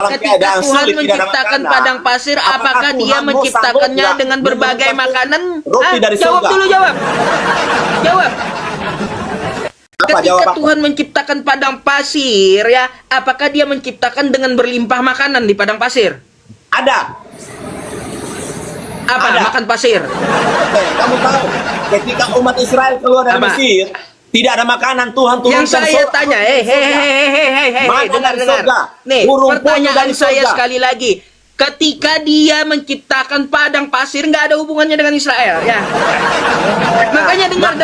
Ketika Tuhan menciptakan padang pasir, apakah Dia menciptakannya dengan berbagai makanan? Jawab dulu, jawab. Jawab. Ketika Tuhan menciptakan padang pasir, ya, apakah Dia menciptakan dengan berlimpah makanan di padang pasir? Ada. Apa? Ada. Makan pasir. Kamu tahu, ketika umat Israel keluar dari Mesir, tidak ada makanan. Tuhan turunkan. Yang saya tanya, dengar. Nih, pertanyaan saya sekali lagi. Ketika Dia menciptakan padang pasir, nggak ada hubungannya dengan Israel, ya. Makanya dengar.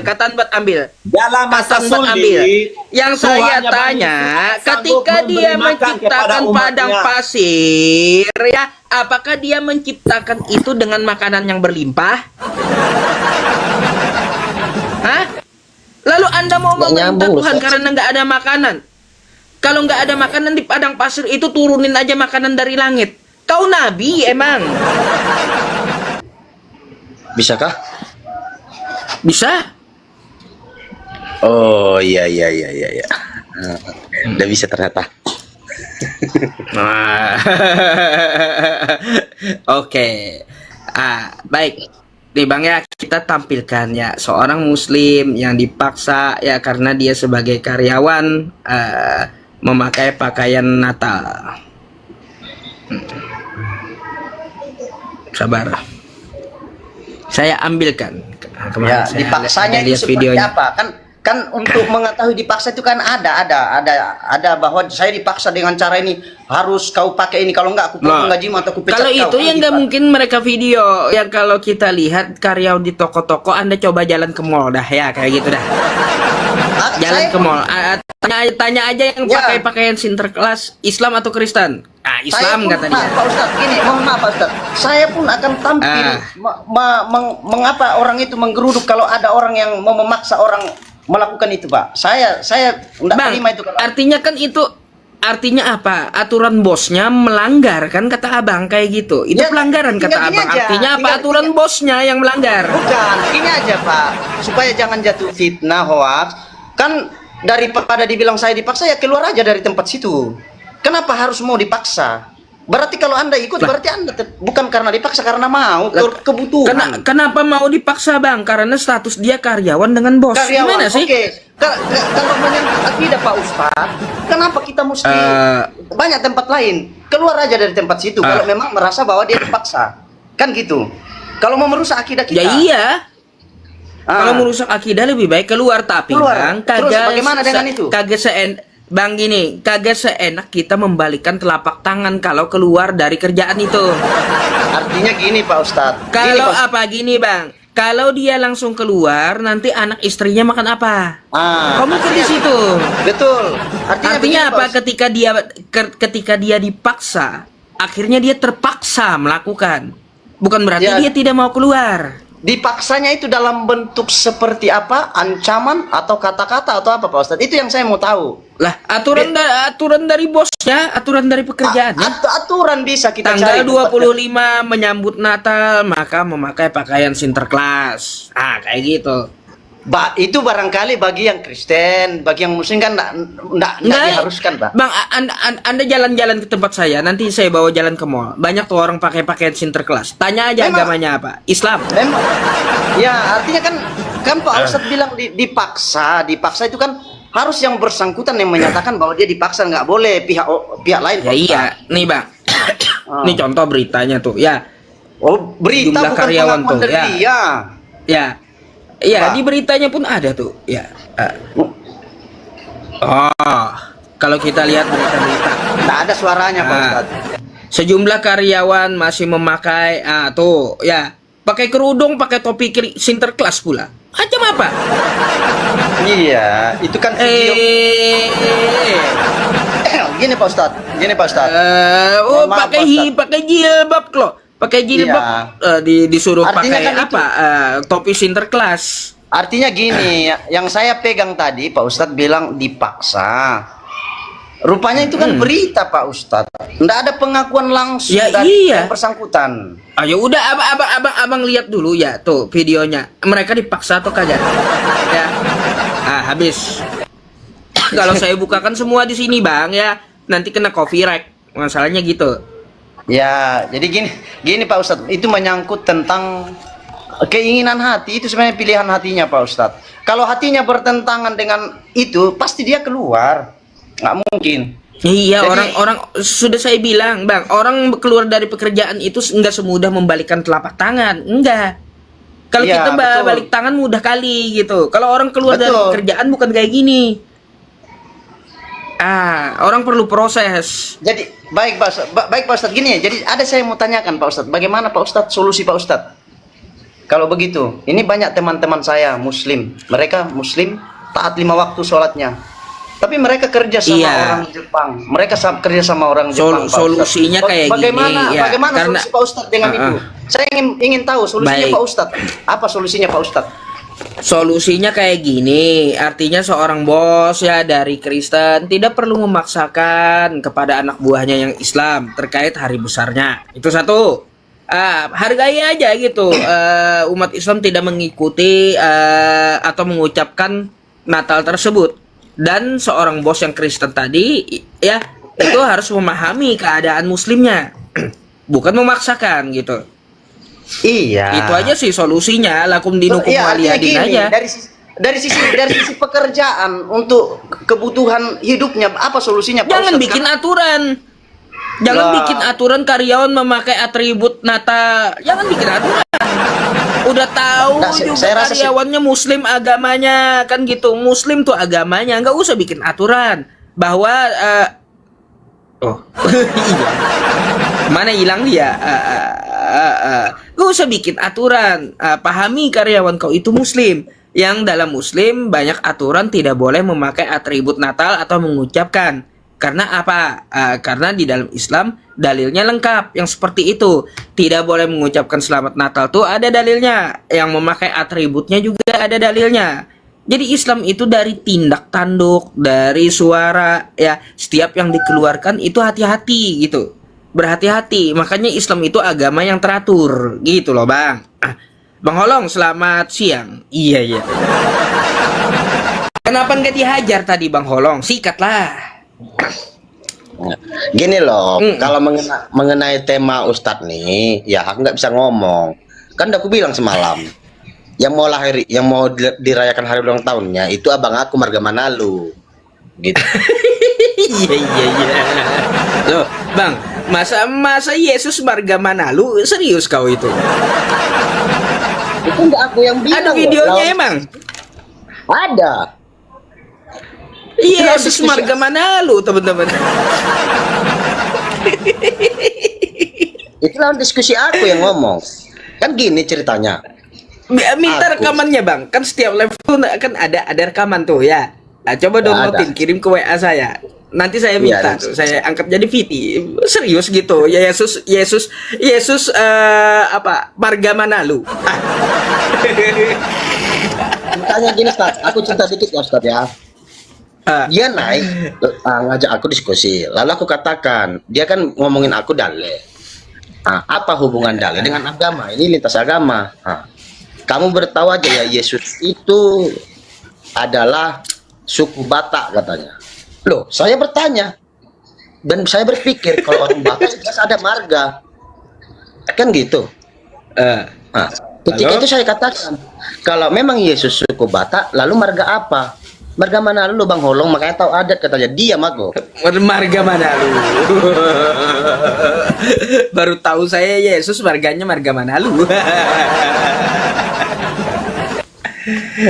Katan bat ambil. Dalam masa sulit, Yang saya tanya, ketika Dia menciptakan padang pasir, ya, apakah Dia menciptakan itu dengan makanan yang berlimpah? Hah? Lalu Anda mau meminta Tuhan karena nggak ada makanan? Kalau nggak ada makanan di padang pasir itu, turunin aja makanan dari langit. Kau nabi emang? Bisakah? Bisa? Oh iya. Udah bisa ternyata. Nah. Oke. Baik. Nih Bang ya, kita tampilkan ya seorang muslim yang dipaksa ya karena dia sebagai karyawan memakai pakaian Natal. Sabar. Saya ambilkan. Ya, dipaksanya itu seperti apa? Kan untuk mengetahui dipaksa itu kan ada bahwa saya dipaksa dengan cara ini, harus kau pakai ini, kalau enggak aku potong gajimu atau aku pecat kau. Kalau itu yang nggak mungkin mereka video. Yang kalau kita lihat karyawan di toko-toko, Anda coba jalan ke mall dah ya, kayak gitu dah. Jalan ke mall. Tanya aja yang pakai pakaian sinterklas, Islam atau Kristen. Islam katanya. Pak Ustadz, gini, mohon maaf Pak Ustadz, saya pun akan tampil mengapa orang itu menggeruduk kalau ada orang yang mau memaksa orang melakukan itu, Pak. Saya enggak terima itu. Artinya kan itu, artinya apa? Aturan bosnya melanggar kan, kata Abang kayak gitu. Itu ya, pelanggaran kata Abang. Artinya apa? Aturan bosnya yang melanggar. Bukan, ini aja Pak, supaya jangan jatuh fitnah, hoax. Kan daripada dibilang saya dipaksa, ya keluar aja dari tempat situ. Kenapa harus mau dipaksa? Berarti kalau Anda ikut, berarti Anda bukan karena dipaksa, karena mau, kebutuhan. Kenapa mau dipaksa, Bang? Karena status dia karyawan dengan bos. Gimana sih? Kalau menyangkut akidah Pak Ustadz, kenapa kita mesti banyak tempat lain? Keluar aja dari tempat situ kalau memang merasa bahwa dia dipaksa. Kan gitu. Kalau mau merusak akidah kita. Ya iya. Kalau merusak akidah lebih baik keluar, tapi Bang, bagaimana dengan itu? Bang gini, kagak seenak kita membalikan telapak tangan kalau keluar dari kerjaan itu. Artinya gini Pak Ustadz. Kalau gini Bang, kalau dia langsung keluar, nanti anak istrinya makan apa? Kamu di situ. Betul. Artinya apa? Ketika dia dipaksa, akhirnya dia terpaksa melakukan. Bukan berarti dia tidak mau keluar. Dipaksanya itu dalam bentuk seperti apa? Ancaman atau kata-kata atau apa Pak Ustadz? Itu yang saya mau tahu. Lah, aturan dari bosnya, aturan dari pekerjaannya. Aturan bisa kita cari. Tanggal 25 menyambut Natal, maka memakai pakaian sinterklas. Kayak gitu. Itu barangkali bagi yang Kristen, bagi yang Muslim kan enggak diharuskan, Pak. Bang, Anda jalan-jalan ke tempat saya, nanti saya bawa jalan ke mall. Banyak tuh orang pakai pakaian sinterklas. Tanya aja agamanya apa? Islam. Memang. Ya, artinya kan Pak Ustadz bilang dipaksa itu kan harus yang bersangkutan yang menyatakan bahwa dia dipaksa, nggak boleh pihak lain. Ya iya, nih Bang. Ini contoh beritanya tuh, ya. Oh, berita bukan karyawan tuh, dari dia. Ya. Iya, di beritanya pun ada tuh, ya. Kalau kita lihat berita-berita, nggak ada suaranya, Pak Ustadz. Sejumlah karyawan masih memakai, tuh, ya, pakai kerudung, pakai topi sinterklas pula. Macam apa? Iya, itu kan video. Gini Pak Ustadz, pakai jilbab loh. Pakai jilbab, disuruh pakai kan apa? Topi sinterklas. Artinya gini, yang saya pegang tadi Pak Ustadz bilang dipaksa. Rupanya itu kan berita Pak Ustadz. Nggak ada pengakuan langsung dari yang bersangkutan. Ya udah, abang lihat dulu ya tuh videonya. Mereka dipaksa atau kagak? Ya. Habis. Kalau saya bukakan semua di sini bang ya, nanti kena copyright. Masalahnya gitu. Ya, jadi gini Pak Ustadz, itu menyangkut tentang keinginan hati, itu sebenarnya pilihan hatinya Pak Ustadz. Kalau hatinya bertentangan dengan itu, pasti dia keluar. Nggak mungkin. Iya, Jadi- orang-orang sudah saya bilang, Bang, orang keluar dari pekerjaan itu enggak semudah membalikkan telapak tangan, enggak. Kalau Iya, kita betul. balik tangan mudah kali gitu. Kalau orang keluar dari Betul. pekerjaan bukan kayak gini. Orang perlu proses. Jadi baik Pak Ustadz, gini ya. Jadi ada saya mau tanyakan Pak Ustadz, bagaimana Pak Ustadz solusi Pak Ustadz? Kalau begitu, ini banyak teman-teman saya Muslim, mereka Muslim taat 5 waktu sholatnya, tapi mereka kerja sama Iya. orang Jepang, mereka kerja sama orang Jepang. Pak Ustadz. Solusinya kayak bagaimana, gini, ya, bagaimana karena- solusi Pak Ustadz dengan itu? Saya ingin tahu solusinya Baik. Pak Ustadz. Apa solusinya Pak Ustadz? Solusinya kayak gini, artinya seorang bos ya dari Kristen tidak perlu memaksakan kepada anak buahnya yang Islam terkait hari besarnya. Itu satu. Hargai aja gitu. Umat Islam tidak mengikuti atau mengucapkan Natal tersebut. Dan seorang bos yang Kristen tadi ya itu harus memahami keadaan Muslimnya, bukan memaksakan gitu. Iya. Itu aja sih solusinya. Lakum dinukum Iya, artinya waliyadin gini, aja. dari sisi pekerjaan untuk kebutuhan hidupnya, apa solusinya Pak Jangan Ustadz? bikin aturan. Jangan Lah. bikin aturan karyawan memakai atribut Natal. Jangan bikin aturan. Udah tahu Nah, juga saya rasa sih- karyawannya Muslim agamanya kan gitu. Muslim tuh agamanya. Nggak usah bikin aturan bahwa hilang. Mana hilang dia? Gak usah bikin aturan. Pahami karyawan kau itu Muslim. Yang dalam Muslim banyak aturan tidak boleh memakai atribut Natal atau mengucapkan. Karena apa? Karena di dalam Islam dalilnya lengkap yang seperti itu. Tidak boleh mengucapkan selamat Natal tuh ada dalilnya. Yang memakai atributnya juga ada dalilnya. Jadi Islam itu dari tindak tanduk, dari suara ya, setiap yang dikeluarkan itu hati-hati gitu. Berhati-hati. Makanya Islam itu agama yang teratur gitu loh, Bang. Bang Holong, selamat siang. Iya. Kenapa nggak dihajar tadi Bang Holong? Sikat lah. Gini loh, kalau mengenai tema Ustadz nih, ya aku nggak bisa ngomong. Kan udah aku bilang semalam, yang mau dirayakan hari ulang tahunnya itu abang aku Marga Manalu, gitu. Iya. Loh, Bang, masa Yesus Marga Manalu? Serius kau itu? Itu nggak aku yang bilang. Ada loh. videonya Kalau- emang? Ada. Yesus Marga Manalu, teman-teman. Itu lawan diskusi aku yang ngomong. Kan gini ceritanya. Minta Aku. rekamannya, Bang. Kan setiap live tuh kan ada rekaman tuh ya. Nah, coba downloadin, Ada. kirim ke WA saya. Nanti saya minta, Iya, tuh, saya angkat jadi VT. Serius gitu. Ya Yesus apa? Marga Manalu. Ceritanya gini Ustadz, aku cerita dikit ya Ustadz ya. Dia naik, ngajak aku diskusi. Lalu aku katakan, dia kan ngomongin aku dalil. Apa hubungan dalil dengan agama? Ini lintas agama. Kamu bertahu aja ya, Yesus itu adalah suku Batak katanya. Loh, saya bertanya dan saya berpikir kalau orang Batak jelas ada marga, kan gitu. Ketika Lalu? itu saya katakan, kalau memang Yesus suku Batak, lalu marga apa? Marga mana lu Bang Holong? Makanya tahu adat katanya. Dia mago. Marga Manalu. Baru tahu saya Yesus marganya Marga Manalu.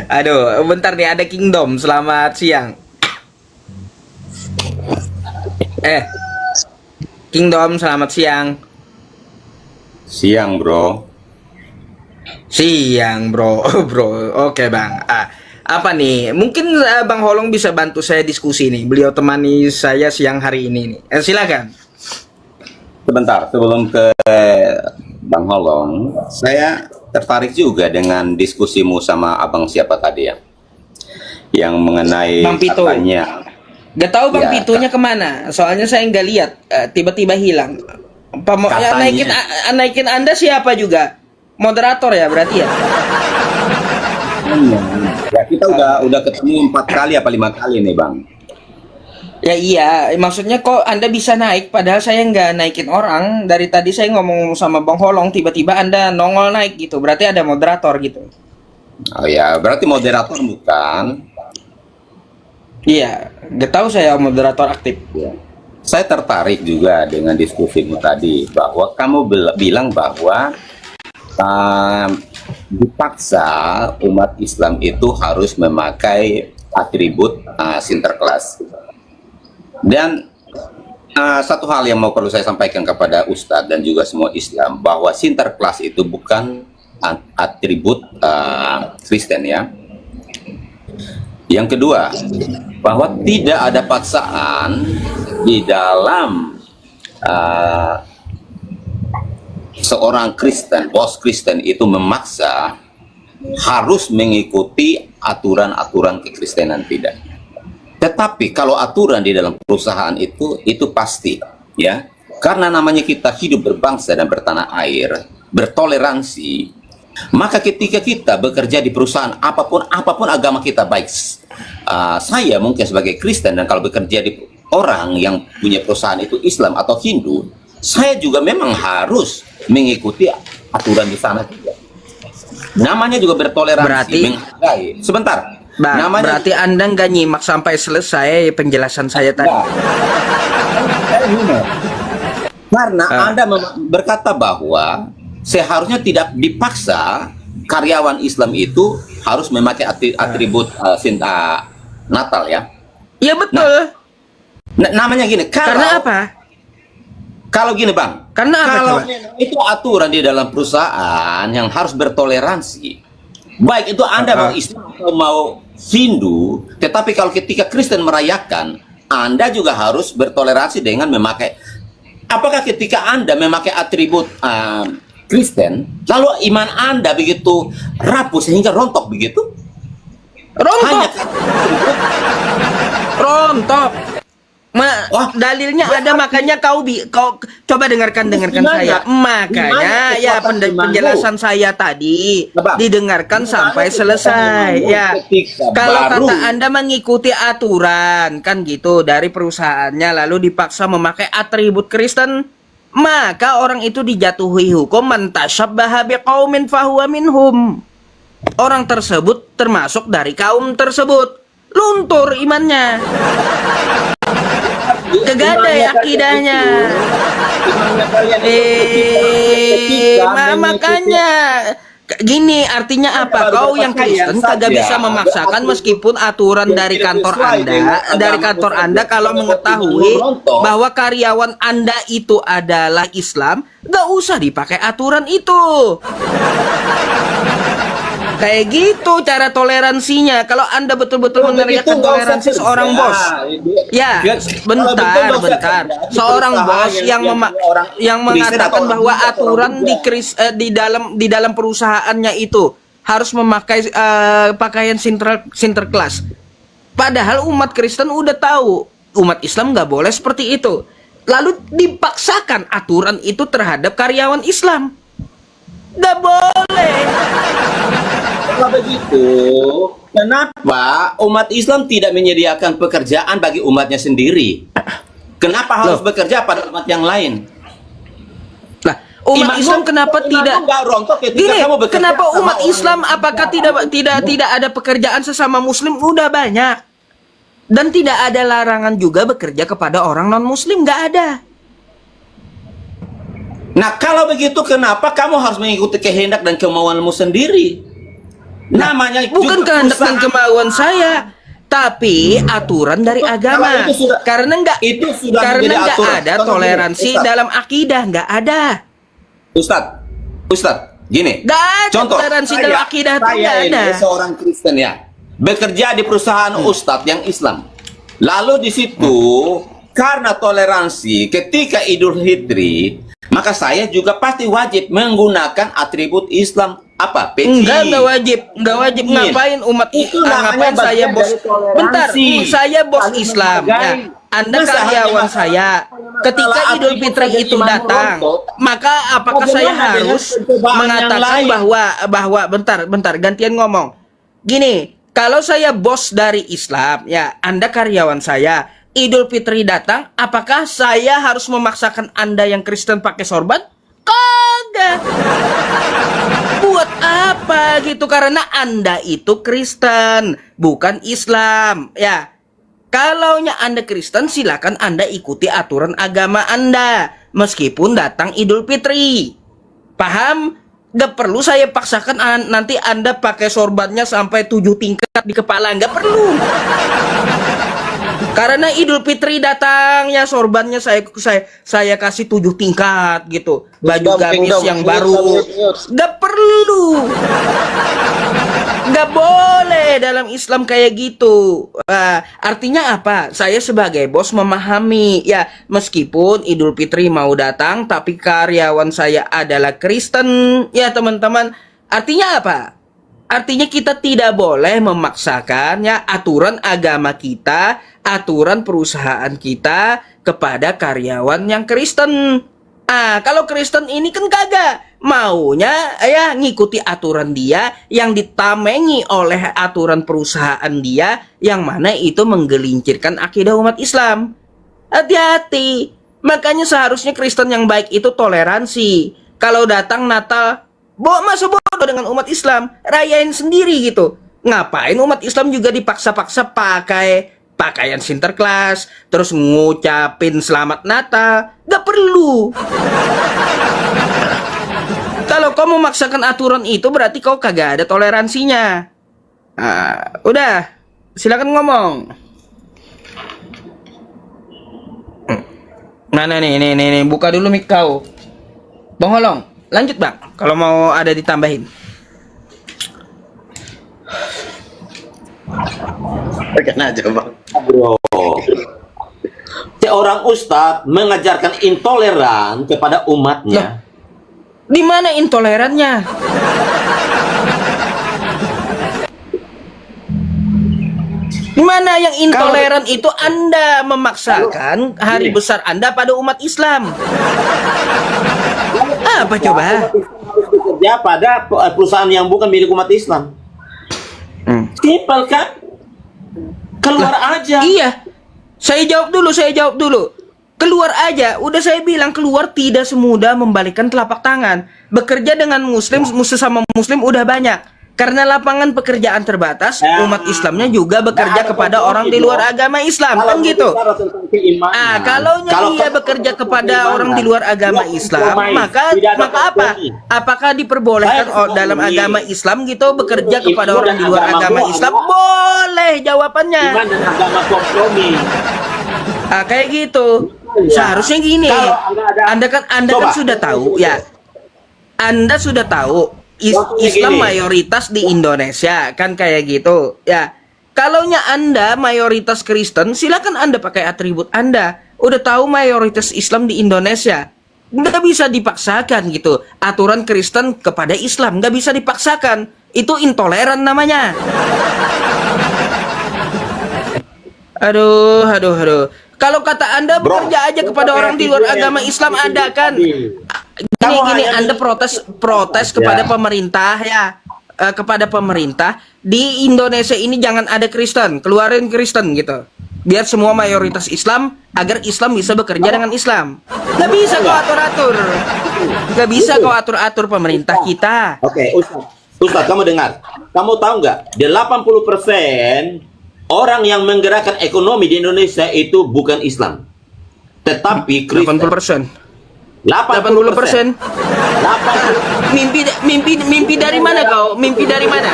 Aduh, bentar nih ada Kingdom. Selamat siang. Kingdom, selamat siang. Siang, bro. Siang, bro. Bro. Oke, Bang. Apa nih? Mungkin Bang Holong bisa bantu saya diskusi nih. Beliau temani saya siang hari ini nih. Silakan. Sebentar, sebelum ke Bang Holong, saya tertarik juga dengan diskusimu sama abang siapa tadi ya, yang mengenai Bang Pito. katanya. Gak tahu Bang Ya, Pitunya kemana? Soalnya saya nggak lihat. Tiba-tiba hilang. Ya, Katanya. naikin Anda siapa juga? Moderator ya berarti ya? Ya kita udah ketemu 4 kali apa 5 kali nih bang. Ya iya, maksudnya kok Anda bisa naik padahal saya nggak naikin orang. Dari tadi saya ngomong sama Bang Holong, tiba-tiba Anda nongol naik gitu. Berarti ada moderator gitu. Oh ya, berarti moderator bukan. Iya, nggak tahu saya moderator aktif. Ya. Saya tertarik juga dengan diskusimu tadi bahwa kamu bilang bahwa dipaksa umat Islam itu harus memakai atribut Sinterklas. Dan satu hal yang perlu saya sampaikan kepada Ustadz dan juga semua Islam, bahwa Sinterklas itu bukan atribut Kristen ya. Yang kedua, bahwa tidak ada paksaan di dalam seorang Kristen, bos Kristen itu memaksa harus mengikuti aturan-aturan kekristenan, tidak. Tetapi kalau aturan di dalam perusahaan itu pasti, ya. Karena namanya kita hidup berbangsa dan bertanah air, bertoleransi, maka ketika kita bekerja di perusahaan apapun agama kita, baik saya mungkin sebagai Kristen, dan kalau bekerja di orang yang punya perusahaan itu Islam atau Hindu, saya juga memang harus mengikuti aturan di sana juga. Namanya juga bertoleransi, menghargai. Sebentar. Bang, namanya berarti Anda nggak nyimak sampai selesai penjelasan saya tadi. Karena Anda berkata bahwa seharusnya tidak dipaksa karyawan Islam itu harus memakai atribut Natal ya. Iya betul. Namanya gini. Karena apa? Kalau gini Bang. Karena apa? Kalau coba? itu aturan di dalam perusahaan yang harus bertoleransi. Baik itu Anda mau Islam atau mau Hindu, tetapi kalau ketika Kristen merayakan, Anda juga harus bertoleransi dengan memakai. Apakah ketika Anda memakai atribut Kristen, lalu iman Anda begitu rapuh sehingga rontok begitu? Rontok. Rontok. Dalilnya ada, makanya kau coba dengarkan saya. Makanya ya penjelasan saya tadi didengarkan sampai selesai ya. Kalau kata Anda mengikuti aturan kan gitu dari perusahaannya lalu dipaksa memakai atribut Kristen, maka orang itu dijatuhi hukum man tasyabbaha biqaumin fahuwa minhum. Orang tersebut termasuk dari kaum tersebut. Luntur imannya. Kegada ya akidahnya. Makanya gini, artinya apa? Kau yang Kristen kagak bisa memaksakan meskipun aturan dari kantor Anda kalau mengetahui bahwa karyawan Anda itu adalah Islam, gak usah dipakai aturan itu. Kayak gitu cara toleransinya. Kalau Anda betul-betul meneriakan toleransi seorang bos, ya bentar. Seorang bos yang mengatakan bahwa aturan di dalam perusahaannya itu harus memakai pakaian Sinterklas. Padahal umat Kristen udah tahu, umat Islam nggak boleh seperti itu. Lalu dipaksakan aturan itu terhadap karyawan Islam. Nggak boleh. Kalau begitu, kenapa umat Islam tidak menyediakan pekerjaan bagi umatnya sendiri? Kenapa harus bekerja pada umat yang lain? Lah, umat Islam kenapa tidak? Gini, kenapa umat Islam apakah tidak ada pekerjaan sesama Muslim? Udah banyak. Dan tidak ada larangan juga bekerja kepada orang non-Muslim, nggak ada. Nah, kalau begitu kenapa kamu harus mengikuti kehendak dan kemauanmu sendiri? Namanya bukan kehendak dan kemauan saya, tapi aturan dari agama. Karena nggak ada toleransi dalam akidah, nggak ada. Ustadz, gini. Nggak ada contoh, toleransi dalam akidah itu nggak ada. Ini seorang Kristen ya, bekerja di perusahaan Ustadz yang Islam. Lalu di situ karena toleransi, ketika Idul Fitri, maka saya juga pasti wajib menggunakan atribut Islam. Apa? Peci. Nggak wajib. Ngapain umat ngapain saya bos? Bentar, saya bos Islam. Ya. Anda karyawan saya. Ketika Idul Fitri itu datang, maka apakah saya harus mengatakan bahwa bentar, gantian ngomong. Gini, kalau saya bos dari Islam, ya Anda karyawan saya. Idul Fitri datang, apakah saya harus memaksakan Anda yang Kristen pakai sorban? Kagak. Buat apa gitu? Karena Anda itu Kristen, bukan Islam. Ya, kalaunya Anda Kristen, silakan Anda ikuti aturan agama Anda, meskipun datang Idul Fitri. Paham? Gak perlu saya paksakan nanti Anda pakai sorbannya sampai 7 tingkat di kepala. Gak perlu. Karena Idul Fitri datangnya sorbannya saya kasih 7 tingkat gitu. Baju gamis yang baru. Gak perlu. Gak boleh dalam Islam kayak gitu. Artinya apa? Saya sebagai bos memahami ya, meskipun Idul Fitri mau datang tapi karyawan saya adalah Kristen ya teman-teman. Artinya apa? Artinya kita tidak boleh memaksakan ya aturan agama kita, aturan perusahaan kita kepada karyawan yang Kristen. Kalau Kristen ini kan kagak, maunya ya ngikuti aturan dia yang ditamengi oleh aturan perusahaan dia, yang mana itu menggelincirkan akidah umat Islam. Hati-hati. Makanya seharusnya Kristen yang baik itu toleransi. Kalau datang Natal, masa bodoh dengan umat Islam, rayain sendiri gitu. Ngapain umat Islam juga dipaksa-paksa pakai pakaian Sinterklas, terus ngucapin selamat Natal? Gak perlu. Kalau kau memaksakan aturan itu, berarti kau kagak ada toleransinya. Udah, silakan ngomong. Mana nih, buka dulu mic kau. Bang Holong, lanjut bang, kalau mau ada ditambahin. Tekan aja bang. Bro, seorang ustadz mengajarkan intoleran kepada umatnya. Di mana intolerannya? Di mana yang intoleran itu? Anda memaksakan hari besar Anda pada umat Islam. Apa coba? Harus bekerja pada perusahaan yang bukan milik umat Islam. Simpel kan? Keluar aja. Iya. Saya jawab dulu. Keluar aja. Udah saya bilang keluar tidak semudah membalikkan telapak tangan. Bekerja dengan muslim, sesama muslim udah banyak. Karena lapangan pekerjaan terbatas, umat Islamnya juga bekerja kepada orang di luar agama Islam, kan gitu. Kalau dia bekerja kepada orang di luar agama Islam, maka apa? Apakah diperbolehkan dalam agama Islam gitu bekerja kepada orang di luar agama Islam? Boleh jawabannya. Agama kompromi. Kayak gitu. Seharusnya gini. Anda kan sudah tahu ya. Anda sudah tahu Islam mayoritas di Indonesia, kan kayak gitu ya. Kalaunya Anda mayoritas Kristen, silakan Anda pakai atribut Anda. Udah tahu mayoritas Islam di Indonesia, nggak bisa dipaksakan gitu. Aturan Kristen kepada Islam nggak bisa dipaksakan. Itu intoleran namanya. Aduh. Kalau kata Anda bekerja aja kepada orang di luar agama Islam, ada kan? Gini, Anda protes kepada pemerintah ya, kepada pemerintah di Indonesia ini jangan ada Kristen, keluarin Kristen gitu. Biar semua mayoritas Islam, agar Islam bisa bekerja dengan Islam. Gak bisa kau atur-atur. Gak bisa kau atur-atur pemerintah kita. Oke, Ustaz, kamu dengar. Kamu tahu nggak? 80% orang yang menggerakkan ekonomi di Indonesia itu bukan Islam, tetapi Kristen. 80%. Mimpi dari mana kau? Mimpi dari mana?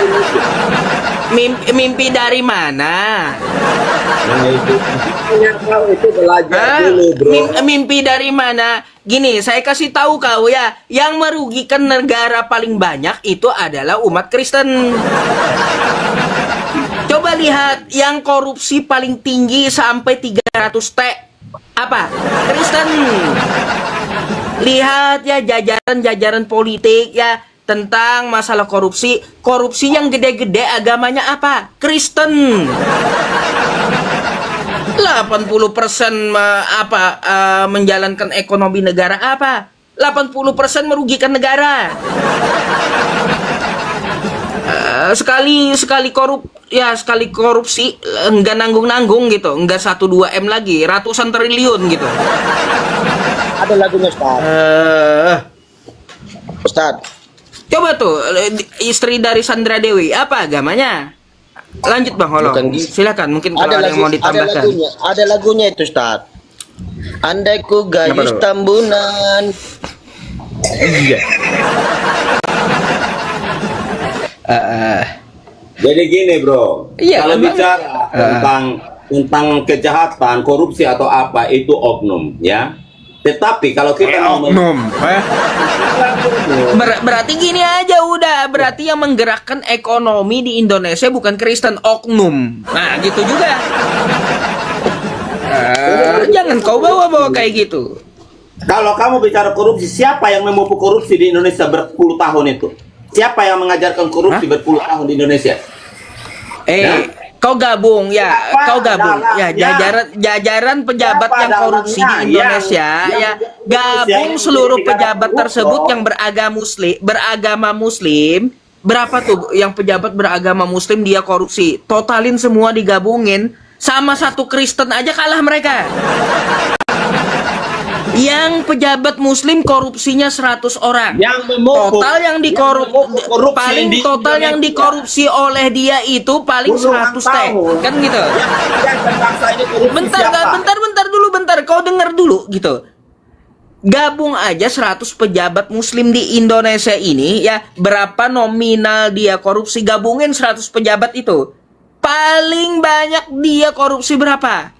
Mimpi dari mana? Mimpi dari mana? Gini, saya kasih tahu kau ya, yang merugikan negara paling banyak itu adalah umat Kristen. Coba lihat yang korupsi paling tinggi sampai 300 T. Apa? Kristen. Lihat ya jajaran-jajaran politik ya tentang masalah korupsi. Korupsi yang gede-gede agamanya apa? Kristen. 80% menjalankan ekonomi negara apa? 80% merugikan negara. sekali korupsi enggak nanggung gitu, enggak 1-2 M lagi, ratusan triliun gitu. Ada lagunya Ustaz. Ustaz. Coba tuh istri dari Sandra Dewi apa agamanya? Lanjut Bang Holo. Silakan, mungkin kalau ada yang mau ditambahkan. Ada lagunya itu Ustaz. Andai ku gadis Tambunan. Iya. Jadi gini bro, Iya, kalau emang. bicara tentang kejahatan, korupsi atau apa itu oknum ya. Tetapi kalau kita mau Berarti gini aja udah, berarti yang menggerakkan ekonomi di Indonesia bukan Kristen, oknum. Nah, gitu juga. Jangan kau bawa-bawa kayak gitu. Kalau kamu bicara korupsi, siapa yang memupuk korupsi di Indonesia berpuluh tahun itu? Siapa yang mengajarkan korupsi berpuluh tahun di Indonesia? Kau gabung ya, jajaran pejabat yang korupsi di Indonesia gabung seluruh pejabat tersebut yang beragama muslim. Berapa tuh yang pejabat beragama muslim dia korupsi? Totalin semua digabungin sama satu Kristen aja kalah mereka. Yang pejabat muslim korupsinya 100 orang. Total yang dikorupsi oleh dia itu paling 100 teh. Kan gitu. Bentar. Kau dengar dulu gitu. Gabung aja 100 pejabat muslim di Indonesia ini ya, berapa nominal dia korupsi, gabungin 100 pejabat itu. Paling banyak dia korupsi berapa?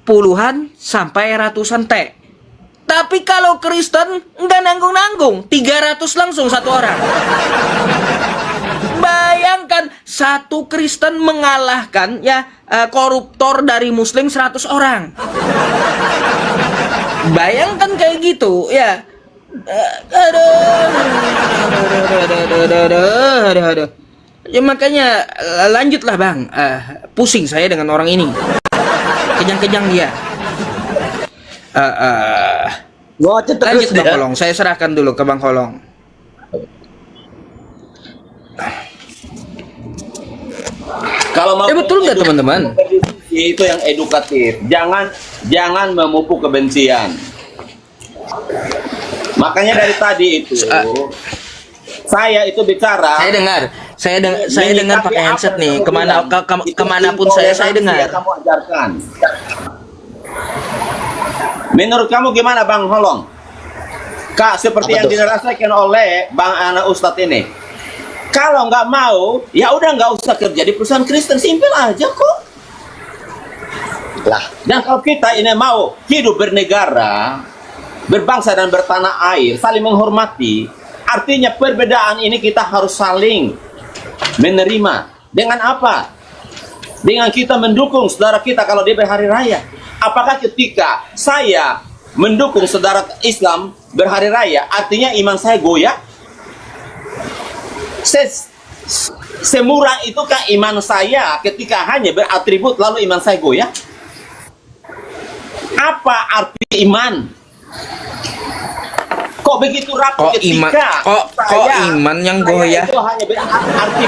Puluhan sampai ratusan T. Tapi kalau Kristen nggak nanggung-nanggung, 300 langsung satu orang. Bayangkan satu Kristen mengalahkan ya koruptor dari Muslim 100 orang. Bayangkan kayak gitu ya. Aduh. Ya makanya lanjutlah Bang. Pusing saya dengan orang ini. Kejang-kejang dia. Lanjut Bang Holong, saya serahkan dulu ke Bang Holong. Kalau mau betul nggak teman-teman? Itu yang edukatif. Jangan memupuk kebencian. Makanya dari tadi itu saya itu bicara. Saya dengar pakai headset nih. Kemanapun saya dengar. Kamu ajarkan. Menurut kamu gimana Bang Holong? Kak, seperti yang dirasakan oleh Bang Ana Ustadz ini. Kalau nggak mau, ya udah nggak usah kerja di perusahaan Kristen, simpel aja kok. Lah. Dan kalau kita ini mau hidup bernegara, berbangsa dan bertanah air, saling menghormati, artinya perbedaan ini kita harus saling menerima. Dengan apa? Dengan kita mendukung saudara kita kalau dia berhari raya. Apakah ketika saya mendukung saudara Islam berhari raya, artinya iman saya goyah? Semurah itukah iman saya ketika hanya beratribut lalu iman saya goyah? Apa arti iman? Kok begitu rapuh ketika iman yang goyah? Itu hanya berarti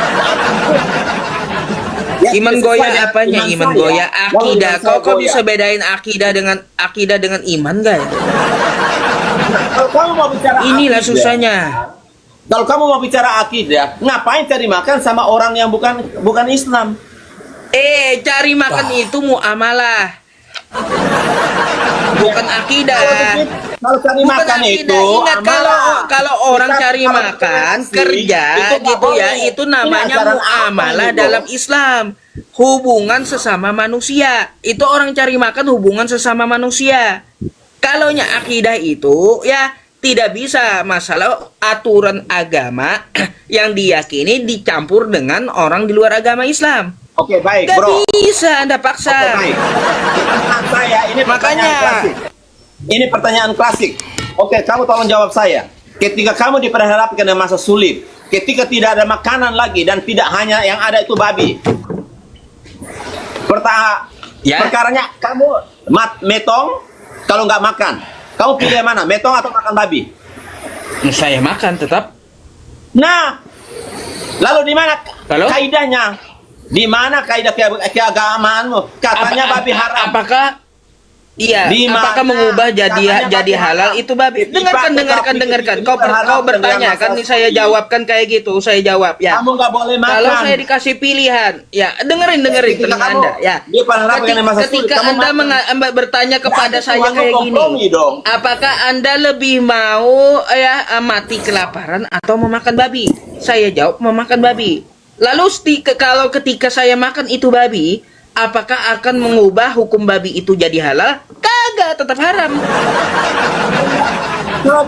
iman goyah apanya? Iman goyah akidah. Kok bisa bedain akidah dengan iman, guys? Kalau kamu mau bicara inilah akidah, susahnya. Kalau kamu mau bicara akidah, ngapain cari makan sama orang yang bukan Islam? Cari makan itu muamalah. Bukan akidah. Kalau cari makan itu, ingat kalau orang cari makan kerja gitu ya, itu namanya muamalah dalam Islam. Hubungan sesama manusia. Itu orang cari makan hubungan sesama manusia. Kalaunya akidah itu ya tidak bisa masalah aturan agama yang diyakini dicampur dengan orang di luar agama Islam. Oke, baik, Gak bro. bisa Anda paksa. Oke, baik. Saya ini Makanya. Ini pertanyaan klasik. Oke, kamu tolong jawab saya. Ketika kamu diperhadapkan dengan masa sulit, ketika tidak ada makanan lagi dan tidak hanya yang ada itu babi. Perkaranya kamu metong kalau nggak makan. Kamu pilih yang mana? Metong atau makan babi? Saya makan tetap. Nah, Lalu di mana Lalu? kaidahnya? Di mana kaidah keagamaanmu? Katanya babi haram. Apakah iya, Di apakah mana mengubah katanya jadi babi halal haram? itu babi? Dengarkan. Kau bertanya kan, saya jawabkan kayak gitu. Saya jawab ya. Kamu nggak boleh makan. Kalau saya dikasih pilihan, ya dengerin Ketika telinga kamu Anda ya. di panorama dengan masa sulit, Ketika kamu Anda makan. bertanya kepada Berarti saya Tuhan kayak kompromi gini, dong. apakah Anda lebih mau ya mati kelaparan atau memakan babi? Saya jawab memakan babi. Lalu kalau ketika saya makan itu babi, apakah akan mengubah hukum babi itu jadi halal? Kagak, tetap haram.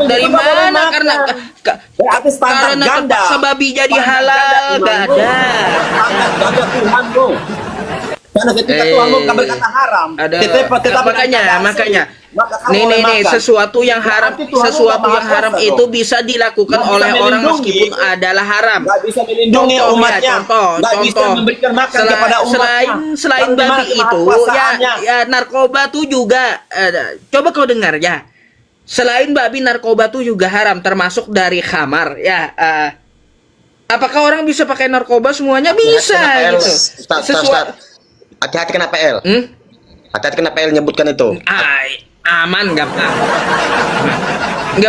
Dari mana? Berarti standar karena ganda. terpaksa babi jadi Standar halal, ganda gak imanmu. ada. Standar ganda Tuhanmu. Karena ketika Tuhanmu berkata haram, tetap makanya nih sesuatu yang haram itu bisa dilakukan Nggak bisa oleh orang melindungi. meskipun adalah haram. nggak bisa melindungi umatnya, nggak bisa memberikan makan kepada umatnya. Selain Lalu di mana babi itu kemahakuasaannya? ya narkoba tuh juga coba kau dengar ya. Selain babi, narkoba tuh juga haram, termasuk dari khamar ya. Apakah orang bisa pakai narkoba semuanya? Bisa gitu. Ustaz. Hati-hati kena PL. Hati-hati kena PL nyebutkan itu. Aman nggak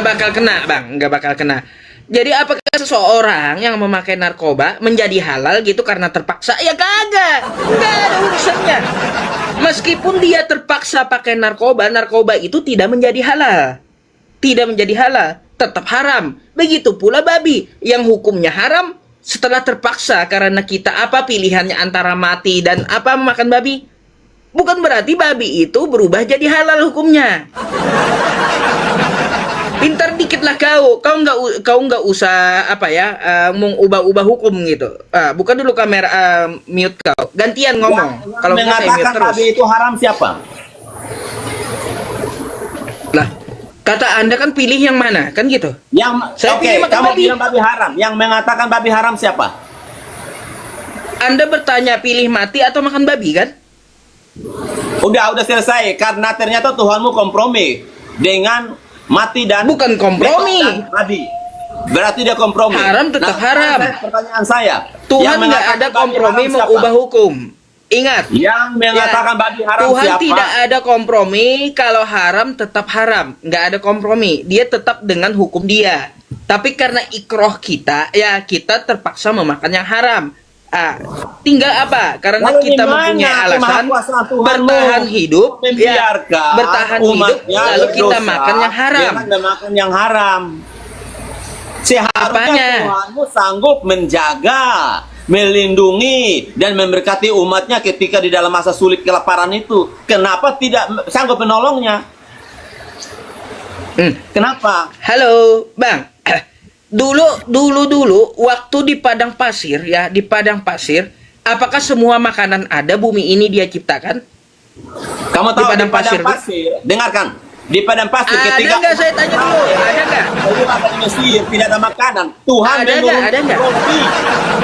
bakal kena bang, nggak bakal kena. Jadi apakah seseorang yang memakai narkoba menjadi halal gitu karena terpaksa? Ya kagak, nggak ada urusannya. Meskipun dia terpaksa pakai narkoba itu tidak menjadi halal, tetap haram. Begitu pula babi yang hukumnya haram setelah terpaksa karena kita pilihannya antara mati dan makan babi. Bukan berarti babi itu berubah jadi halal hukumnya. Pintar dikit lah kau nggak usah mengubah-ubah hukum gitu. Bukan dulu kamera mute kau, gantian ngomong. Kalau nggak saya mute mengatakan terus. babi itu haram siapa? Lah, kata Anda kan pilih yang mana kan gitu. Saya Oke, pilih makan kamu babi. bilang babi haram. Yang mengatakan babi haram siapa? Anda bertanya pilih mati atau makan babi kan? Udah selesai karena ternyata Tuhanmu kompromi dengan mati dan Bukan kompromi. dan babi. Berarti dia kompromi. Haram tetap haram. Pertanyaan saya. Tuhan yang nggak mengatakan ada babi kompromi haram siapa? mengubah hukum. Ingat. Yang mengatakan babi haram Tuhan siapa? tidak ada kompromi. Kalau haram tetap haram. Nggak ada kompromi. Dia tetap dengan hukum dia. Tapi karena ikroh kita, ya kita terpaksa memakan yang haram. Tinggal apa? Karena Lalu kita di mana mempunyai alasan kemahakuasaan Tuhanmu bertahan hidup, membiarkan bertahan hidup, umatnya lalu kita berdosa makan yang haram. dengan makan yang haram. Seharusnya Apanya? Tuhanmu sanggup menjaga, melindungi dan memberkati umatnya ketika di dalam masa sulit kelaparan itu. Kenapa tidak sanggup menolongnya? Kenapa? Halo, Bang. Dulu waktu di padang pasir ya, apakah semua makanan ada bumi ini dia ciptakan? Kamu tahu di padang pasir, dengarkan. Di padang pasir ada ketika nggak, saya tanya dulu, ada nggak? ada di Mesir tidak ada makanan. Tuhan Ada nggak? roti.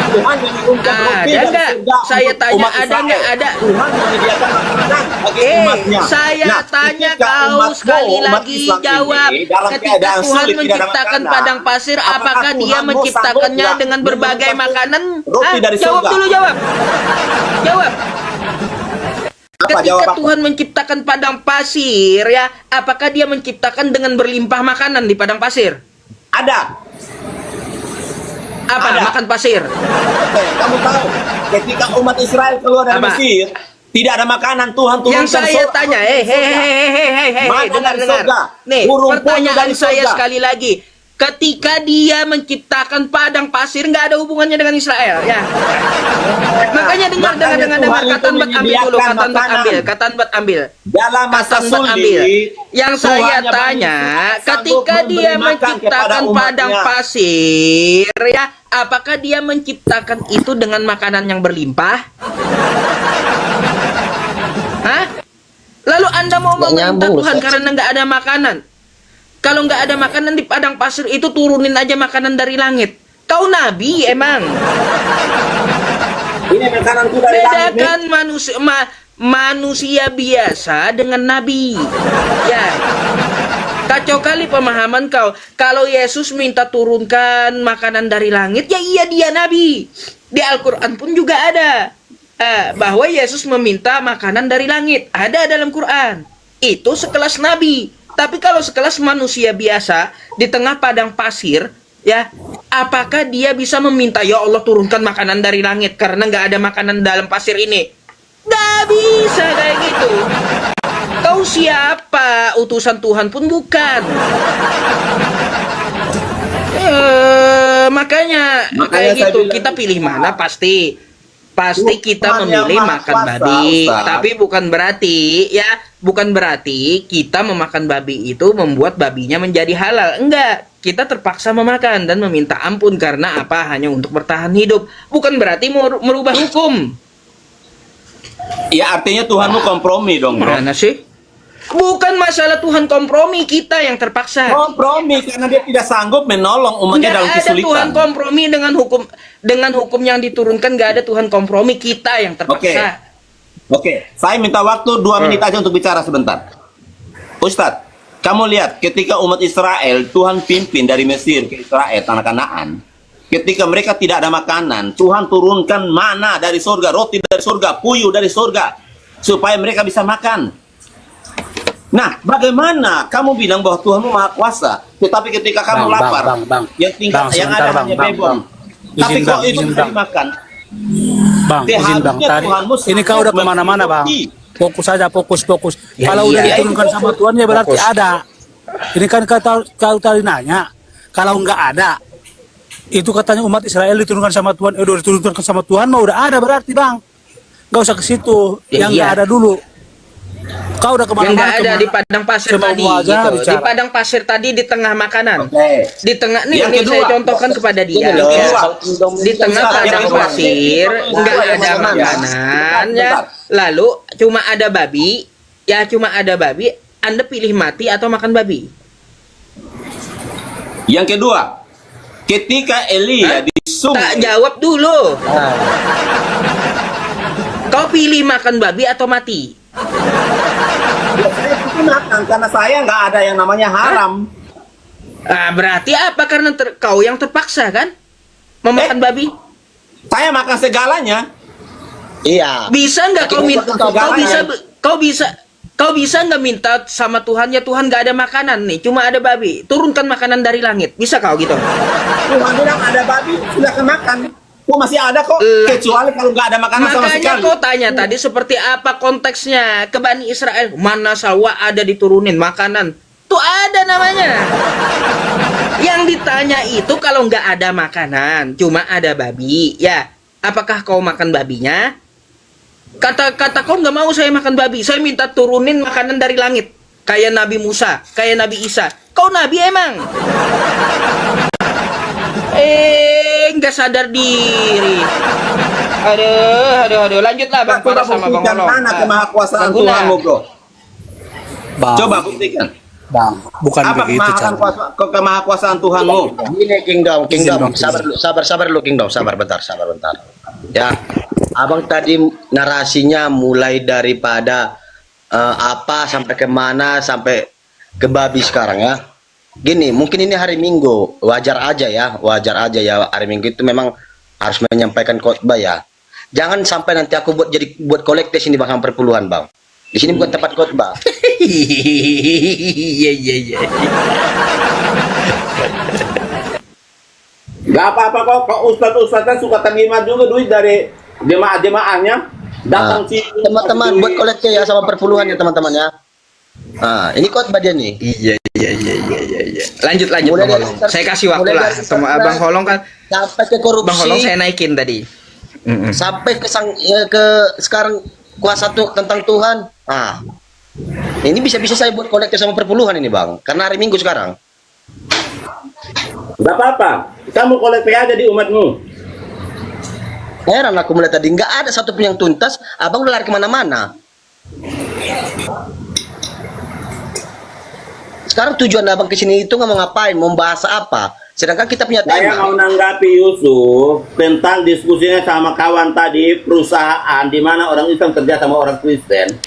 Tuhan menurunkan roti Ada dari nggak? surga Saya untuk tanya umat ada Israel. nggak? Ada. Tuhan menyediakan makanan bagi umatnya. Saya tanya ketika kau umatmu, sekali umat lagi Islam jawab. ini dalam Ketika keadaan Tuhan sulit, tidak ada menciptakan makanan, padang pasir, apakah Dia Tuhanmu menciptakannya sanggup dengan nggak berbagai menurunkan makanan? roti dari Jawab surga? dulu, jawab. Apa Ketika jawab aku? Tuhan menciptakan padang pasir ya, apakah Dia menciptakan dengan berlimpah makanan di padang pasir? Ada. Apa? Ada. Makan pasir. Oke, kamu tahu ketika umat Israel keluar dari Apa? Mesir, tidak ada makanan, Tuhan turunkan Yang saya surga. tanya, Mana dengar. dari surga? Nih, Burung pertanyaan puyuh dari saya surga. sekali lagi. Ketika Dia menciptakan padang pasir, nggak ada hubungannya dengan Israel, ya. Makanya dengar. Tuhan itu Katan buat ambil. dalam masa Katan buat ambil. sulit. Yang saya Tuhan yang tanya, sanggup ketika memberi Dia makan kepada menciptakan padang umatnya. pasir, ya, apakah Dia menciptakan itu dengan makanan yang berlimpah? Hah? Lalu Anda mau Nggak meminta nyambung, Tuhan Ustaz. karena nggak ada makanan? Kalau nggak ada makanan di padang pasir itu turunin aja makanan dari langit. Kau nabi emang. Ini makananku dari langit. Bedakan manusia biasa dengan nabi. Ya. Kacau kali pemahaman kau. Kalau Yesus minta turunkan makanan dari langit, ya iya dia nabi. Di Al-Quran pun juga ada bahwa Yesus meminta makanan dari langit. Ada dalam Quran. Itu sekelas nabi. Tapi kalau sekelas manusia biasa di tengah padang pasir, ya, apakah dia bisa meminta, ya Allah turunkan makanan dari langit karena nggak ada makanan dalam pasir ini? Nggak bisa kayak gitu. Kau siapa? Utusan Tuhan pun bukan. Makanya kayak gitu, kita pilih mana pasti kita memilih makan babi. Tapi bukan berarti kita memakan babi itu membuat babinya menjadi halal. Enggak, kita terpaksa memakan dan meminta ampun karena apa? Hanya untuk bertahan hidup. Bukan berarti merubah hukum. Ya artinya Tuhanmu kompromi dong, bro. Mana sih? Bukan masalah Tuhan kompromi, kita yang terpaksa. Kompromi karena dia tidak sanggup menolong umatnya dalam Nggak ada kesulitan. Tuhan kompromi dengan hukum yang diturunkan, nggak ada Tuhan kompromi, kita yang terpaksa. Oke. Saya minta waktu 2 menit aja untuk bicara sebentar. Ustadz, kamu lihat ketika umat Israel Tuhan pimpin dari Mesir ke Israel, tanah Kanaan. Ketika mereka tidak ada makanan, Tuhan turunkan mana dari surga, roti dari surga, puyuh dari surga, supaya mereka bisa makan. Nah, bagaimana kamu bilang bahwa Tuhanmu Maha Kuasa, tetapi ketika kamu lapar, yang tinggal yang ada hanya bebon, tapi kok itu bisa dimakan? Bang, izin bang, tadi ini kau udah kemana-mana bang. Fokus saja, fokus. Kalau udah diturunkan sama Tuhan ya berarti ada. Ini kan kau tadi nanya, kalau nggak ada, itu katanya umat Israel diturunkan sama Tuhan, udah diturunkan sama Tuhan, mau udah ada berarti bang. Nggak usah ke situ, yang nggak ada dulu. Kau udah kemana-mana? Yang nggak ada di padang pasir tadi, gitu. Di padang pasir tadi di tengah makanan. Di tengah nih, saya contohkan kepada dia. Di tengah padang pasir nggak ada makanan, ya. Lalu cuma ada babi, Anda pilih mati atau makan babi? Yang kedua, ketika Elia di sungai. Tak jawab dulu. Kau pilih makan babi atau mati? Saya itu makan karena saya nggak ada yang namanya haram. Berarti apa? Karena kau yang terpaksa kan memakan babi? Saya makan segalanya. Iya. Bisa nggak kau minta? Kau bisa nggak minta sama Tuhan, ya Tuhan nggak ada makanan nih, cuma ada babi. Turunkan makanan dari langit. Bisa kau gitu? Tuhan bilang ada babi, sudah kemakan. Kok masih ada kok, kecuali kalau nggak ada makanan sama sekali. Makanya kau tanya tadi seperti apa konteksnya ke Bani Israel. Mana sawah ada diturunin makanan. Tuh ada namanya. Yang ditanya itu kalau nggak ada makanan, cuma ada babi. Ya, apakah kau makan babinya? Kata kau nggak mau saya makan babi. Saya minta turunin makanan dari langit. Kayak Nabi Musa, kayak Nabi Isa. Kau Nabi emang? Nggak sadar diri. Aduh, lanjutlah Bang Farah sama Bang Holong. Mana kemahakuasaan Tuhanmu, bro? Bang, Coba buktikan. Bang, bukan Apa begitu cara. kemahakuasaan Tuhanmu? Ini Kingdom, sabar dulu Kingdom, sabar bentar. Ya, abang tadi narasinya mulai daripada apa sampai kemana sampai ke babi sekarang ya. Gini, mungkin ini hari Minggu, wajar aja ya hari Minggu itu memang harus menyampaikan khotbah ya. Jangan sampai nanti aku buat kolektif ini bang, hampir puluhan bang. Di sini bukan tempat khotbah. Iya. Gak apa-apa kok ustadz-ustadznya suka terima juga duit dari jemaah-jemaahnya. Datang sih. Teman-teman buat kolektif ya sama perpuluhan ya teman-teman ya. Ini khotbah dia nih. Iya. Lanjut Bang Holong. Saya kasih waktu lah sama Bang Holong kan. Sampai ke korupsi. Bang Holong saya naikin tadi. Sampai ke sekarang kuasa tentang Tuhan. Ini bisa saya buat kolektif sama perpuluhan ini bang. Karena hari Minggu sekarang. Gak apa-apa. Kamu kolektif aja di umatmu. Heran aku mulai tadi nggak ada satupun yang tuntas. Abang udah lari kemana-mana. Sekarang tujuan abang kesini itu nggak mau ngapain, mau bahas apa? Sedangkan kita punya tema. Saya mau nanggapi Yusuf tentang diskusinya sama kawan tadi, perusahaan di mana orang Islam kerja sama orang Kristen.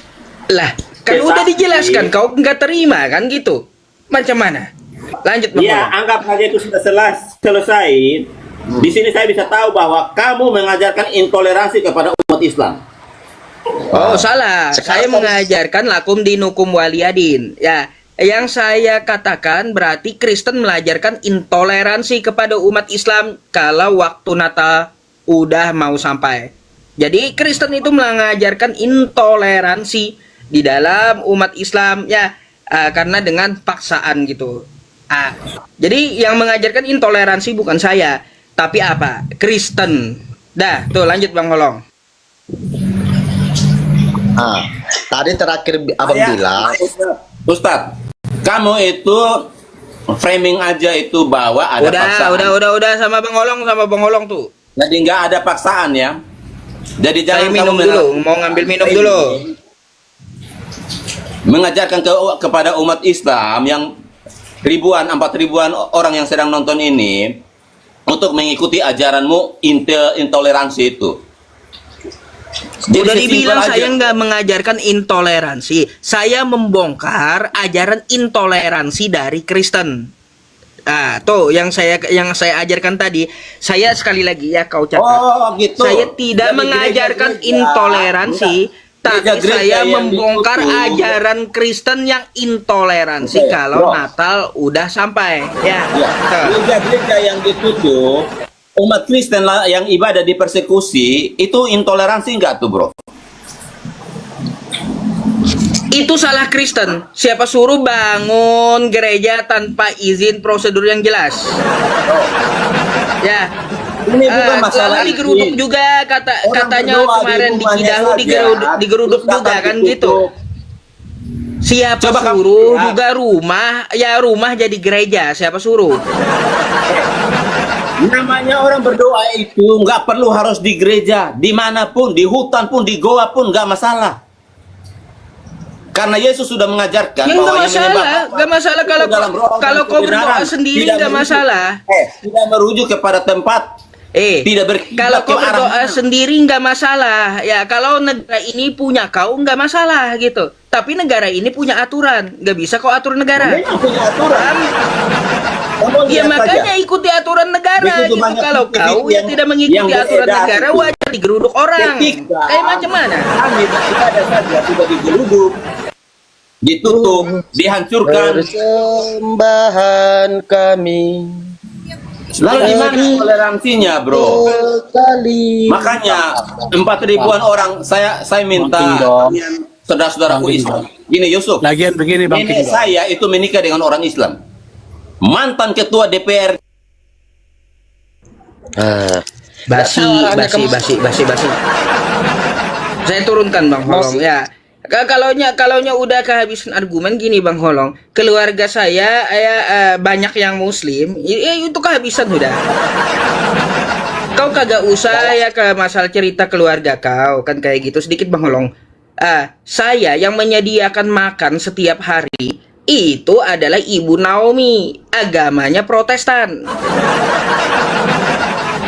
Lah, kan udah dijelaskan, kau nggak terima kan gitu? Macam mana? Lanjut Bang Ya, Holong. anggap saja itu sudah selesai. Di sini saya bisa tahu bahwa kamu mengajarkan intoleransi kepada umat Islam. Oh, salah. Saya mengajarkan lakum dinukum waliyadin. Ya, yang saya katakan berarti Kristen mengajarkan intoleransi kepada umat Islam kalau waktu Natal udah mau sampai. Jadi Kristen itu mengajarkan intoleransi di dalam umat Islam ya, karena dengan paksaan gitu. Jadi yang mengajarkan intoleransi bukan saya, tapi apa? Kristen. Dah, tuh lanjut Bang Holong. Tadi terakhir abang bilang, Ustadz, kamu itu framing aja itu bahwa ada paksaan. Udah sama Bang Holong tuh. Jadi nggak ada paksaan ya. Jadi Saya jangan minum kamu dulu, mau ngambil minum dulu. mengajarkan kepada umat Islam yang 4.000-an orang yang sedang nonton ini untuk mengikuti ajaranmu intoleransi itu. Jadi Udah sesimpel dibilang aja. saya nggak mengajarkan intoleransi. Saya membongkar ajaran intoleransi dari Kristen. Tuh yang saya ajarkan tadi. Saya sekali lagi ya kau catat. Oh, gitu. Saya tidak Jadi mengajarkan gereja-gereja, intoleransi, tapi gereja-gereja saya yang membongkar ditutup. ajaran Kristen yang intoleransi Oke, kalau bro. Natal udah sampai. Ya. Ya, Tuh. gereja-gereja yang ditutup, umat Kristen lah yang ibadah dipersekusi, itu intoleransi enggak tuh, bro? Itu salah Kristen. Siapa suruh bangun gereja tanpa izin prosedur yang jelas? Ya. Ini bukan masalah Lalu digeruduk izin. juga katanya berdoa di kemarin di rumahnya Kidahu saja, digeruduk terus juga datang kan ditutup. gitu. Siapa Coba kamu suruh lihat. juga rumah jadi gereja? Siapa suruh? Namanya orang berdoa itu nggak perlu harus di gereja, dimanapun, di hutan pun, di goa pun nggak masalah. Karena Yesus sudah mengajarkan Ya bahwa nggak yang menyembah masalah, Bapa nggak masalah itu kalau dalam roh dan kalau kau berdoa kebenaran. sendiri Tidak nggak merujuk- masalah. Tidak merujuk kepada tempat. Tidak berkiblat Kalau kau ke arah berdoa mana. sendiri nggak masalah. Ya kalau negara ini punya kau nggak masalah gitu. Tapi negara ini punya aturan, nggak bisa kau atur negara. Memang punya aturan. Kamu Ya lihat makanya saja. ikuti aturan negara Begitu gitu. banyak Kalau titik kau yang tidak mengikuti yang aturan beredar negara itu. wajar digeruduk orang. Ketika Kayak macam mana? kami beribadah saja sudah digeruduk, ditutup, dihancurkan. persembahan kami Lalu di mana toleransinya, bro? sekali. Makanya 4.000-an orang saya minta kalian, saudara-saudaraku Islam. Gini Yusuf, Lagian begini Bang nenek Kindo. saya itu menikah dengan orang Islam. Mantan ketua DPR. Basi. Saya turunkan Bang Holong ya. Kalaunya udah kehabisan argumen gini Bang Holong, keluarga saya banyak yang Muslim, itu kehabisan udah. Kau kagak usah ya ke masalah cerita keluarga kau kan kayak gitu sedikit Bang Holong. Saya yang menyediakan makan setiap hari itu adalah Ibu Naomi, agamanya Protestan.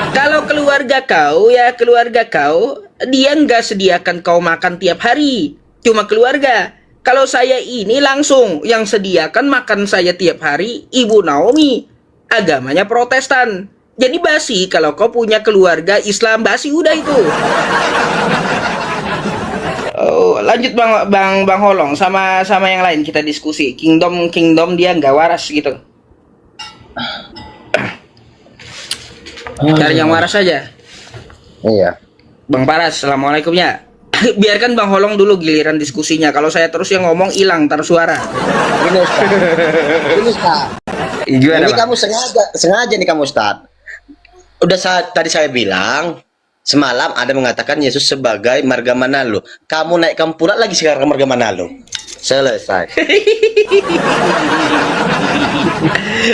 Kalau keluarga kau dia nggak sediakan kau makan tiap hari, cuma keluarga. Kalau saya ini langsung yang sediakan makan saya tiap hari Ibu Naomi, agamanya Protestan. Jadi basi kalau kau punya keluarga Islam, basi udah itu. Oh, lanjut Bang Holong sama yang lain kita diskusi. Kingdom dia nggak waras gitu. Cari yang waras saja. Iya. Bang Paras, assalamualaikum ya. Biarkan Bang Holong dulu giliran diskusinya. Kalau saya terus yang ngomong hilang tar suara. Ini Ustaz. Ini Ustaz. Gimana, Ini Bang? kamu sengaja nih kamu Ustaz. Tadi saya bilang semalam ada mengatakan Yesus sebagai marga Manalo. Kamu naikkan pula lagi sekarang marga Manalo. Selesai.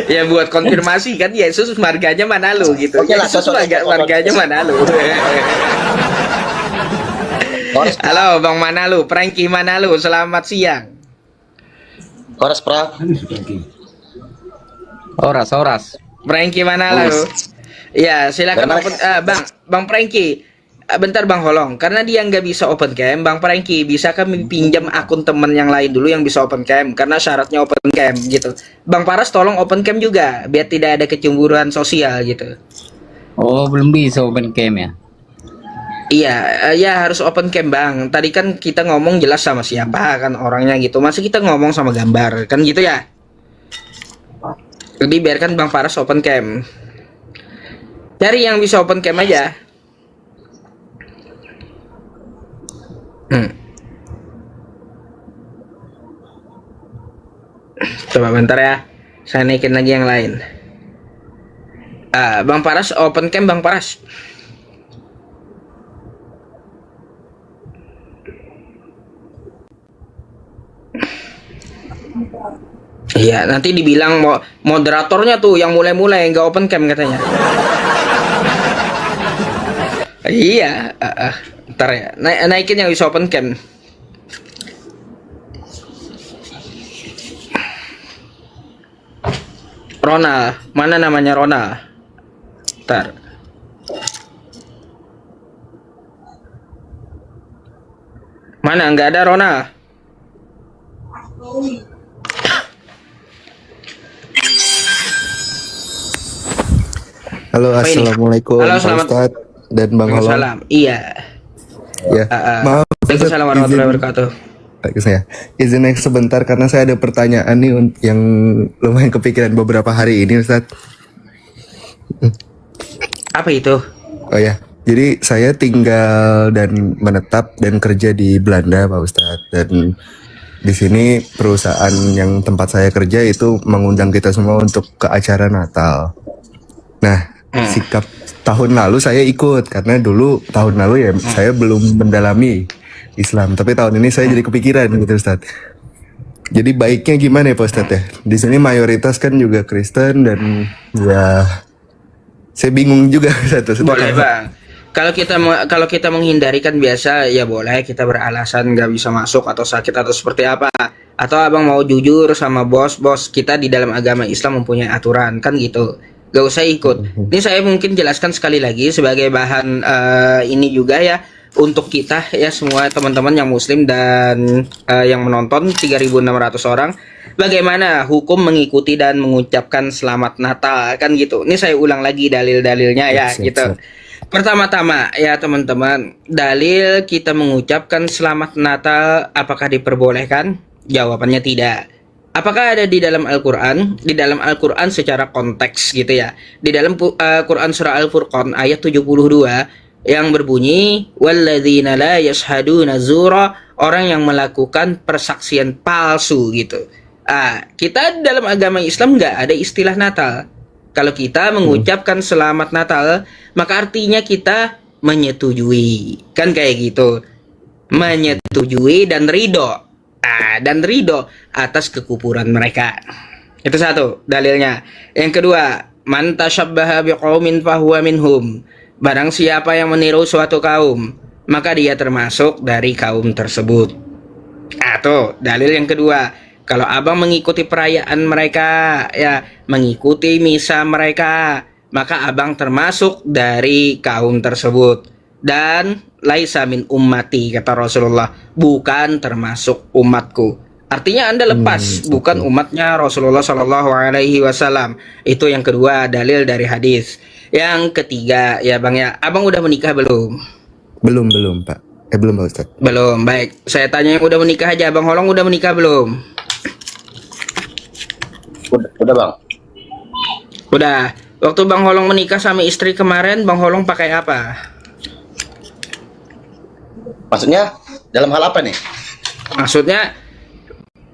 Ya buat konfirmasi kan Yesus marganya Manalo gitu. Oke lah, Yesus cocok. marganya Manalo. Halo Bang Manalo, Frankie Manalo, selamat siang. Horas pra. Frankie Manalo. Ya, silakan Bagaimana? Bang Frankie. bentar Bang Holong, karena dia nggak bisa open cam, Bang Franky, bisa kami pinjam akun temen yang lain dulu yang bisa open cam, karena syaratnya open cam gitu. Bang Paras tolong open cam juga, biar tidak ada kecemburuan sosial gitu. Oh, belum bisa open cam ya? Iya, ya harus open cam Bang. Tadi kan kita ngomong jelas sama siapa kan orangnya gitu, masa kita ngomong sama gambar, kan gitu ya. Jadi biarkan Bang Paras open cam. Cari yang bisa open cam aja. Coba bentar ya, saya naikin lagi yang lain. Bang Paras open cam Bang Paras. Iya, nanti dibilang moderatornya tuh yang mulai-mulai nggak open cam katanya. Iya, ntar ya, naikin yang bisa open cam. Ronald, mana namanya Ronald? Ntar. Mana nggak ada Ronald? Halo, Apa ini? assalamualaikum Halo, Pak selamat. Ustadz dan Bang Holong. Waalaikumsalam. Iya. Ya, maaf. Waalaikumsalam warahmatullahi wabarakatuh. Saya izin sebentar karena saya ada pertanyaan nih yang lumayan kepikiran beberapa hari ini, Ustadz. Apa itu? Oh ya, jadi saya tinggal dan menetap dan kerja di Belanda, Pak Ustadz. Dan di sini perusahaan yang tempat saya kerja itu mengundang kita semua untuk ke acara Natal. Nah, sikap tahun lalu saya ikut karena dulu tahun lalu ya saya belum mendalami Islam, tapi tahun ini saya jadi kepikiran gitu Ustaz. Jadi baiknya gimana ya Pak Ustaz ya? Di sini mayoritas kan juga Kristen dan ya saya bingung juga Ustaz. Boleh Bang. Kalau kita menghindari kan biasa ya boleh kita beralasan nggak bisa masuk atau sakit atau seperti apa. Atau abang mau jujur sama bos kita di dalam agama Islam mempunyai aturan kan gitu. Gak usah ikut. Ini saya mungkin jelaskan sekali lagi sebagai bahan ini juga ya untuk kita ya semua teman-teman yang muslim dan yang menonton 3.600 orang, bagaimana hukum mengikuti dan mengucapkan selamat Natal kan gitu. Ini saya ulang lagi dalil-dalilnya ya gitu. Pertama-tama ya teman-teman, dalil kita mengucapkan selamat Natal apakah diperbolehkan? Jawabannya tidak. Apakah ada di dalam Al-Quran? Di dalam Al-Quran secara konteks gitu ya. Di dalam Quran surah Al-Furqan ayat 72 yang berbunyi walladzina la yashhaduna zura, orang yang melakukan persaksian palsu gitu. Kita dalam agama Islam nggak ada istilah Natal. Kalau kita mengucapkan selamat Natal, maka artinya kita menyetujui. Kan kayak gitu. Menyetujui dan ridho. Dan ridho atas kekufuran mereka. Itu satu dalilnya. Yang kedua, man tasyabbaha biqaumin fahuwa minhum. Barang siapa yang meniru suatu kaum, maka dia termasuk dari kaum tersebut. Tuh, dalil yang kedua. Kalau abang mengikuti perayaan mereka, ya, mengikuti misa mereka, maka abang termasuk dari kaum tersebut. Dan laisa min ummati, kata Rasulullah, bukan termasuk umatku. Artinya Anda lepas, bukan umatnya Rasulullah Shallallahu Alaihi Wasallam. Itu yang kedua, dalil dari hadis. Yang ketiga, ya bang ya, abang udah menikah belum? Belum Pak. Belum Pak Ustaz. Belum. Baik, saya tanya yang udah menikah aja. Bang Holong udah menikah belum? Udah Bang. Udah. Waktu Bang Holong menikah sama istri kemarin, Bang Holong pakai apa? Maksudnya dalam hal apa nih?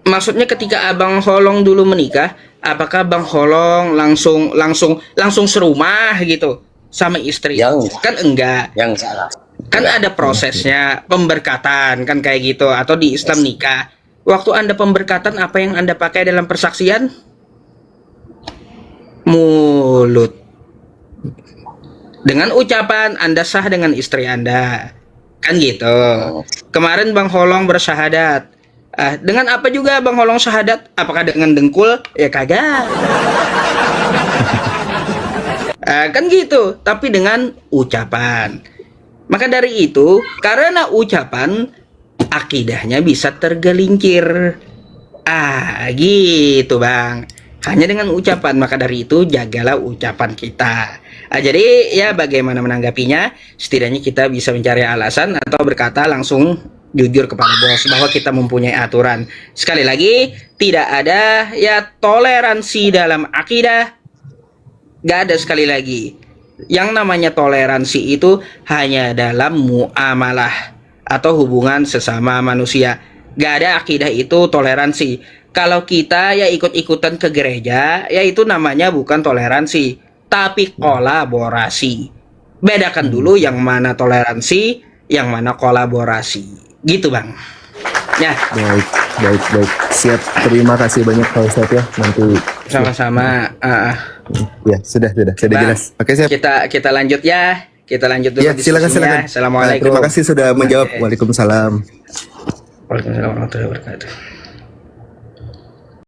Maksudnya ketika Abang Holong dulu menikah, apakah Bang Holong langsung serumah gitu sama istri? Kan enggak. Yang salah. Kan ada prosesnya pemberkatan kan kayak gitu, atau di Islam nikah. Waktu Anda pemberkatan, apa yang Anda pakai dalam persaksian? Mulut. Dengan ucapan Anda sah dengan istri Anda. Kan gitu. Kemarin Bang Holong bersyahadat. Dengan apa juga Bang Holong syahadat? Apakah dengan dengkul? Ya kagak. Kan gitu. Tapi dengan ucapan. Maka dari itu, karena ucapan, akidahnya bisa tergelincir. Gitu Bang. Hanya dengan ucapan, maka dari itu jagalah ucapan kita. Jadi ya bagaimana menanggapinya, setidaknya kita bisa mencari alasan atau berkata langsung jujur kepada bos bahwa kita mempunyai aturan. Sekali lagi, tidak ada ya toleransi dalam akidah. Gak ada sekali lagi. Yang namanya toleransi itu hanya dalam muamalah atau hubungan sesama manusia. Gak ada akidah itu toleransi. Kalau kita ya ikut-ikutan ke gereja, ya itu namanya bukan toleransi, tapi kolaborasi. Bedakan dulu yang mana toleransi, yang mana kolaborasi. Gitu Bang. Ya. Baik. Siap. Terima kasih banyak Pak Ustadz ya. Nanti Sama-sama. ya sudah Bang, jelas. Oke siap. Kita lanjut ya. Kita lanjut dulu Ya silakan. diskusinya. Assalamualaikum. Terima kasih sudah menjawab. Waalaikumsalam. Waalaikumsalam warahmatullahi wabarakatuh.